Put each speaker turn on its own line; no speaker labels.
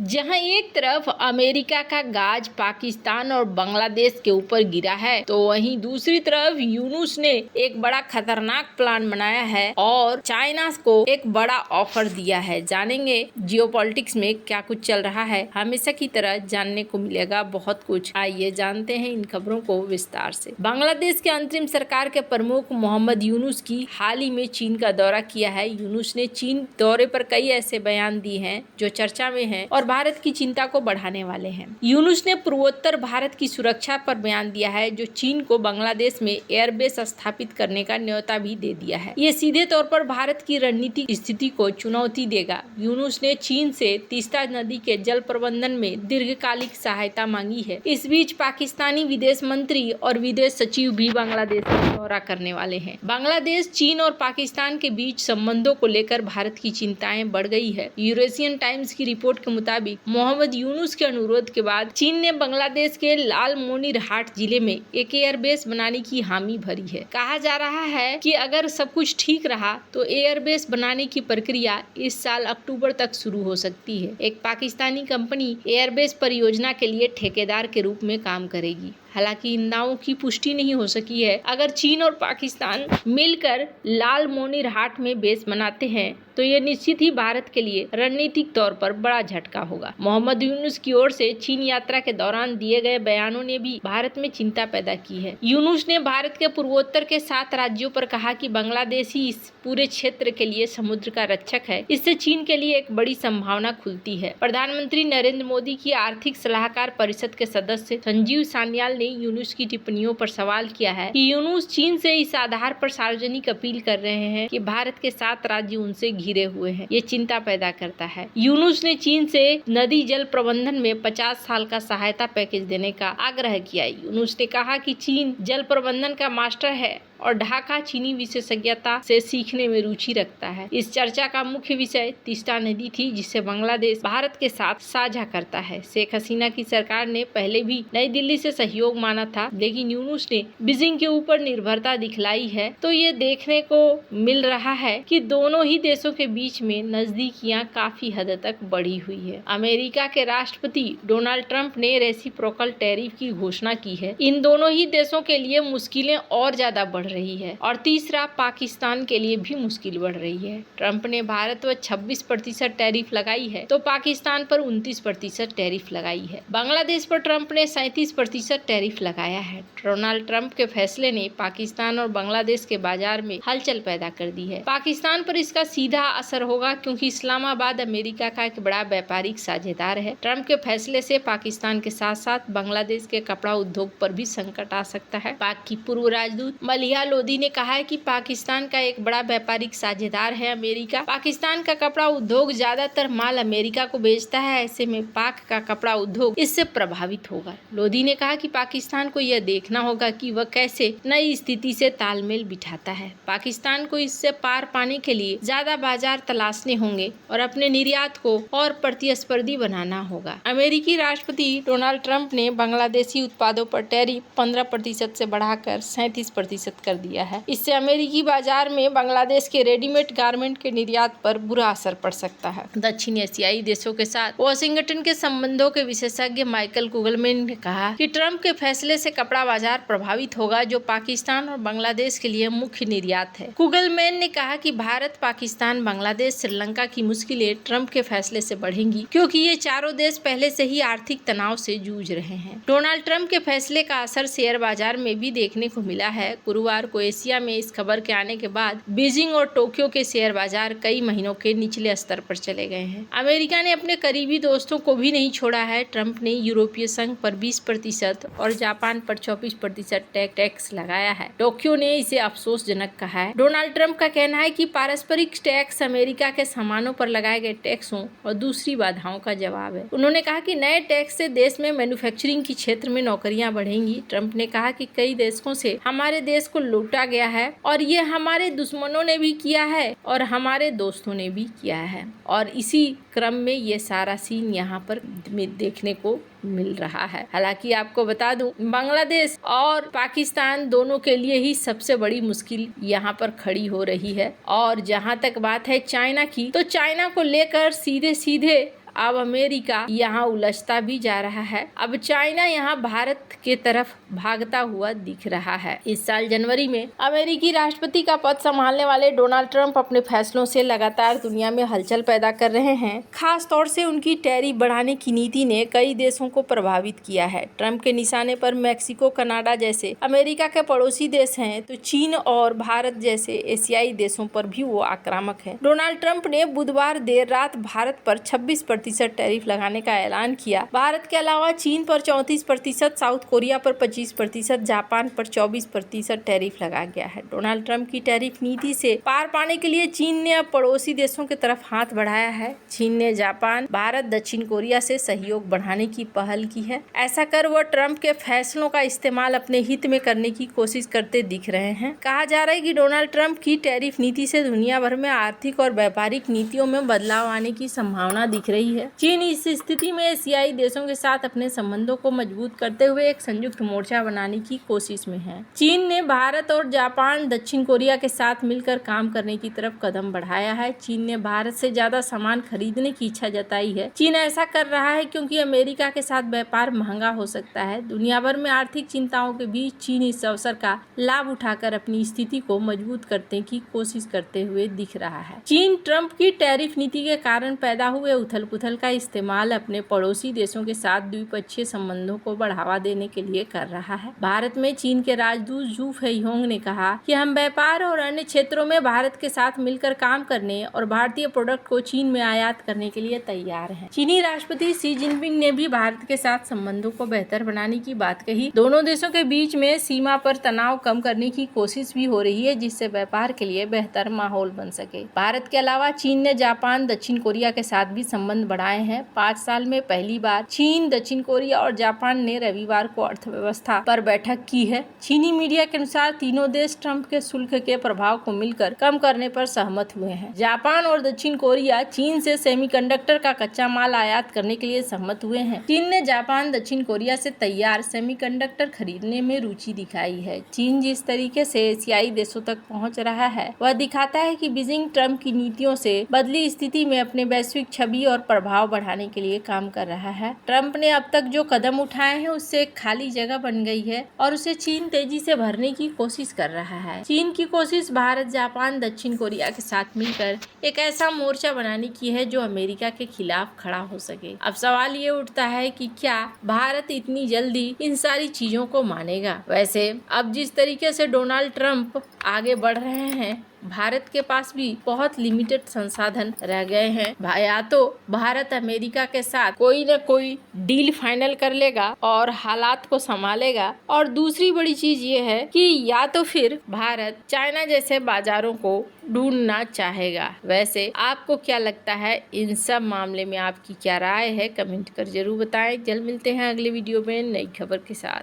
जहां एक तरफ अमेरिका का गाज पाकिस्तान और बांग्लादेश के ऊपर गिरा है, तो वहीं दूसरी तरफ यूनुस ने एक बड़ा खतरनाक प्लान बनाया है और चाइना को एक बड़ा ऑफर दिया है। जानेंगे जियोपॉलिटिक्स में क्या कुछ चल रहा है। हमेशा की तरह जानने को मिलेगा बहुत कुछ। आइए जानते हैं इन खबरों को विस्तार से। बांग्लादेश के अंतरिम सरकार के प्रमुख मोहम्मद यूनुस की हाल ही में चीन का दौरा किया है। यूनुस ने चीन दौरे पर कई ऐसे बयान दिए हैं जो चर्चा में हैं और भारत की चिंता को बढ़ाने वाले हैं। यूनुस ने पूर्वोत्तर भारत की सुरक्षा पर बयान दिया है, जो चीन को बांग्लादेश में एयरबेस स्थापित करने का न्योता भी दे दिया है। ये सीधे तौर पर भारत की रणनीतिक स्थिति को चुनौती देगा। यूनुस ने चीन से तीस्ता नदी के जल प्रबंधन में दीर्घकालिक सहायता मांगी है। इस बीच पाकिस्तानी विदेश मंत्री और विदेश सचिव भी बांग्लादेश का दौरा करने वाले हैं। बांग्लादेश, चीन और पाकिस्तान के बीच संबंधों को लेकर भारत की चिंताएं बढ़ गई है। यूरेशियन टाइम्स की रिपोर्ट के मुताबिक मोहम्मद यूनुस के अनुरोध के बाद चीन ने बांग्लादेश के लालमोनिरहाट जिले में एक एयरबेस बनाने की हामी भरी है। कहा जा रहा है कि अगर सब कुछ ठीक रहा तो एयरबेस बनाने की प्रक्रिया इस साल अक्टूबर तक शुरू हो सकती है। एक पाकिस्तानी कंपनी एयरबेस परियोजना के लिए ठेकेदार के रूप में काम करेगी। हालांकि इन दावों की पुष्टि नहीं हो सकी है। अगर चीन और पाकिस्तान मिलकर लालमोनिरहाट में बेस बनाते हैं तो ये निश्चित ही भारत के लिए रणनीतिक तौर पर बड़ा झटका होगा। मोहम्मद यूनुस की ओर से चीन यात्रा के दौरान दिए गए बयानों ने भी भारत में चिंता पैदा की है। यूनुस ने भारत के पूर्वोत्तर के 7 राज्यों पर कहा कि बांग्लादेश ही इस पूरे क्षेत्र के लिए समुद्र का रक्षक है। इससे चीन के लिए एक बड़ी संभावना खुलती है। प्रधानमंत्री नरेंद्र मोदी की आर्थिक सलाहकार परिषद के सदस्य संजीव सान्याल ने यूनुस की टिप्पणियों पर सवाल किया है कि यूनुस चीन से इस आधार पर सार्वजनिक अपील कर रहे हैं कि भारत के 7 राज्य उनसे घिरे हुए हैं। ये चिंता पैदा करता है। यूनुस ने चीन से नदी जल प्रबंधन में 50 साल का सहायता पैकेज देने का आग्रह किया। यूनुस ने कहा कि चीन जल प्रबंधन का मास्टर है और ढाका चीनी विशेषज्ञता से सीखने में रुचि रखता है। इस चर्चा का मुख्य विषय तीस्ता नदी थी, जिसे बांग्लादेश भारत के साथ साझा करता है। शेख हसीना की सरकार ने पहले भी नई दिल्ली से सहयोग माना था, लेकिन यूनुस ने बीजिंग के ऊपर निर्भरता दिखलाई है। तो ये देखने को मिल रहा है कि दोनों ही देशों के बीच में नजदीकियां काफी हद तक बढ़ी हुई है। अमेरिका के राष्ट्रपति डोनाल्ड ट्रंप ने रेसिप्रोकल टैरिफ की घोषणा की है। इन दोनों ही देशों के लिए मुश्किलें और ज्यादा बढ़ रही है और तीसरा पाकिस्तान के लिए भी मुश्किल बढ़ रही है। ट्रंप ने भारत पर 26% टैरिफ लगाई है तो पाकिस्तान पर 29% टैरिफ लगाई है। बांग्लादेश पर ट्रंप ने 37% टैरिफ लगाया है। डोनाल्ड ट्रंप के फैसले ने पाकिस्तान और बांग्लादेश के बाजार में हलचल पैदा कर दी है। पाकिस्तान पर इसका सीधा असर होगा क्योंकि इस्लामाबाद अमेरिका का एक बड़ा व्यापारिक साझेदार है। ट्रंप के फैसले से पाकिस्तान के साथ साथ बांग्लादेश के कपड़ा उद्योग पर भी संकट आ सकता है। पाक की पूर्व राजदूत मलिहा लोदी ने कहा है कि पाकिस्तान का एक बड़ा व्यापारिक साझेदार है अमेरिका। पाकिस्तान का कपड़ा उद्योग ज्यादातर माल अमेरिका को बेचता है। ऐसे में पाक का कपड़ा उद्योग इससे प्रभावित होगा। लोदी ने कहा कि पाकिस्तान को यह देखना होगा कि वह कैसे नई स्थिति से तालमेल बिठाता है। पाकिस्तान को इससे पार पाने के लिए ज्यादा बाजार तलाशने होंगे और अपने निर्यात को और प्रतिस्पर्धी बनाना होगा। अमेरिकी राष्ट्रपति डोनाल्ड ट्रंप ने बांग्लादेशी उत्पादों पर टैरिफ 15% से बढ़ाकर 37% कर दिया है। इससे अमेरिकी बाजार में बांग्लादेश के रेडीमेड गारमेंट के निर्यात पर बुरा असर पड़ सकता है। दक्षिण एशियाई देशों के साथ वाशिंगटन के संबंधों के विशेषज्ञ माइकल कुगलमैन ने कहा कि ट्रंप के फैसले से कपड़ा बाजार प्रभावित होगा, जो पाकिस्तान और बांग्लादेश के लिए मुख्य निर्यात है। कुगलमैन ने कहा कि भारत, पाकिस्तान, बांग्लादेश, श्रीलंका की मुश्किलें ट्रंप के फैसले से बढ़ेंगी क्योंकि ये चारों देश पहले से ही आर्थिक तनाव से जूझ रहे हैं। डोनाल्ड ट्रंप के फैसले का असर शेयर बाजार में भी देखने को मिला है। गुरुवार को एशिया में इस खबर के आने के बाद बीजिंग और टोक्यो के शेयर बाजार कई महीनों के निचले स्तर पर चले गए हैं। अमेरिका ने अपने करीबी दोस्तों को भी नहीं छोड़ा है। ट्रंप ने यूरोपीय संघ पर 20% और जापान पर 24% टैक्स लगाया है। टोक्यो ने इसे अफसोसजनक कहा है। डोनाल्ड ट्रंप का कहना है कि पारस्परिक टैक्स अमेरिका के सामानों पर लगाए गए टैक्सों और दूसरी बाधाओं का जवाब है। उन्होंने कहा कि नए टैक्स से देश में मैन्युफैक्चरिंग की क्षेत्र में नौकरियां बढ़ेंगी। ट्रंप ने कहा कि कई देशों से हमारे देश को लूटा गया है और ये हमारे दुश्मनों ने भी किया है और हमारे दोस्तों ने भी किया है, और इसी क्रम में ये सारा सीन यहाँ पर देखने को मिल रहा है। हालांकि आपको बता दूं, बांग्लादेश और पाकिस्तान दोनों के लिए ही सबसे बड़ी मुश्किल यहाँ पर खड़ी हो रही है। और जहाँ तक बात है चाइना की, तो चाइना को लेकर सीधे सीधे अब अमेरिका यहाँ उलझता भी जा रहा है। अब चाइना यहाँ भारत के तरफ भागता हुआ दिख रहा है। इस साल जनवरी में अमेरिकी राष्ट्रपति का पद संभालने वाले डोनाल्ड ट्रंप अपने फैसलों से लगातार दुनिया में हलचल पैदा कर रहे हैं। खास तौर से उनकी टैरिफ बढ़ाने की नीति ने कई देशों को प्रभावित किया है। ट्रंप के निशाने पर मैक्सिको, कनाडा जैसे अमेरिका के पड़ोसी देश हैं, तो चीन और भारत जैसे एशियाई देशों पर भी वो आक्रामक है। डोनाल्ड ट्रंप ने बुधवार देर रात भारत पर 26% टैरिफ लगाने का ऐलान किया। भारत के अलावा चीन पर 34%, साउथ कोरिया पर 25%, जापान पर 24% टैरिफ लगा गया है। डोनाल्ड ट्रंप की टैरिफ नीति से पार पाने के लिए चीन ने अब पड़ोसी देशों की तरफ हाथ बढ़ाया है। चीन ने जापान, भारत, दक्षिण कोरिया से सहयोग बढ़ाने की पहल की है। ऐसा कर वो ट्रंप के फैसलों का इस्तेमाल अपने हित में करने की कोशिश करते दिख रहे हैं। कहा जा रहा है कि डोनाल्ड ट्रंप की टैरिफ नीति से दुनिया भर में आर्थिक और व्यापारिक नीतियों में बदलाव आने की संभावना दिख रही है। चीन इस स्थिति में एशियाई देशों के साथ अपने संबंधों को मजबूत करते हुए एक संयुक्त मोर्चा बनाने की कोशिश में है। चीन ने भारत और जापान, दक्षिण कोरिया के साथ मिलकर काम करने की तरफ कदम बढ़ाया है। चीन ने भारत से ज्यादा सामान खरीदने की इच्छा जताई है। चीन ऐसा कर रहा है क्योंकि अमेरिका के साथ व्यापार महंगा हो सकता है। दुनिया भर में आर्थिक चिंताओं के बीच चीन इस अवसर का लाभ उठाकर अपनी स्थिति को मजबूत करने की कोशिश करते हुए दिख रहा है। चीन ट्रंप की टैरिफ नीति के कारण पैदा हुए उथल पुथल का इस्तेमाल अपने पड़ोसी देशों के साथ द्विपक्षीय संबंधों को बढ़ावा देने के लिए कर रहा है। भारत में चीन के राजदूत जू फेइहोंग ने कहा कि हम व्यापार और अन्य क्षेत्रों में भारत के साथ मिलकर काम करने और भारतीय प्रोडक्ट को चीन में आयात करने के लिए तैयार हैं। चीनी राष्ट्रपति शी जिनपिंग ने भी भारत के साथ संबंधों को बेहतर बनाने की बात कही। दोनों देशों के बीच में सीमा पर तनाव कम करने की कोशिश भी हो रही है, जिससे व्यापार के लिए बेहतर माहौल बन सके। भारत के अलावा चीन ने जापान, दक्षिण कोरिया के साथ भी संबंध बढ़ाए हैं। 5 साल में पहली बार चीन, दक्षिण कोरिया और जापान ने रविवार को अर्थव्यवस्था पर बैठक की है। चीनी मीडिया के अनुसार तीनों देश ट्रंप के शुल्क के प्रभाव को मिलकर कम करने पर सहमत हुए हैं। जापान और दक्षिण कोरिया चीन से सेमीकंडक्टर का कच्चा माल आयात करने के लिए सहमत हुए हैं। चीन ने जापान, दक्षिण कोरिया से तैयार सेमीकंडक्टर खरीदने में रुचि दिखाई है। चीन जिस तरीके से एशियाई देशों तक पहुंच रहा है, वह दिखाता है कि बीजिंग ट्रंप की नीतियों से बदली स्थिति में अपने वैश्विक छवि और प्रभाव बढ़ाने के लिए काम कर रहा है। ट्रंप ने अब तक जो कदम उठाए हैं, उससे एक खाली जगह बन गई है और उसे चीन तेजी से भरने की कोशिश कर रहा है। चीन की कोशिश भारत, जापान, दक्षिण कोरिया के साथ मिलकर एक ऐसा मोर्चा बनाने की है जो अमेरिका के खिलाफ खड़ा हो सके। अब सवाल ये उठता है कि क्या भारत इतनी जल्दी इन सारी चीजों को मानेगा। वैसे अब जिस तरीके से डोनाल्ड ट्रंप आगे बढ़ रहे हैं, भारत के पास भी बहुत लिमिटेड संसाधन रह गए हैं। या तो भारत अमेरिका के साथ कोई न कोई डील फाइनल कर लेगा और हालात को संभालेगा, और दूसरी बड़ी चीज ये है कि या तो फिर भारत चाइना जैसे बाजारों को ढूंढना चाहेगा। वैसे आपको क्या लगता है, इन सब मामले में आपकी क्या राय है? कमेंट कर जरूर बताएं। जल्द मिलते हैं अगले वीडियो में नई खबर के साथ।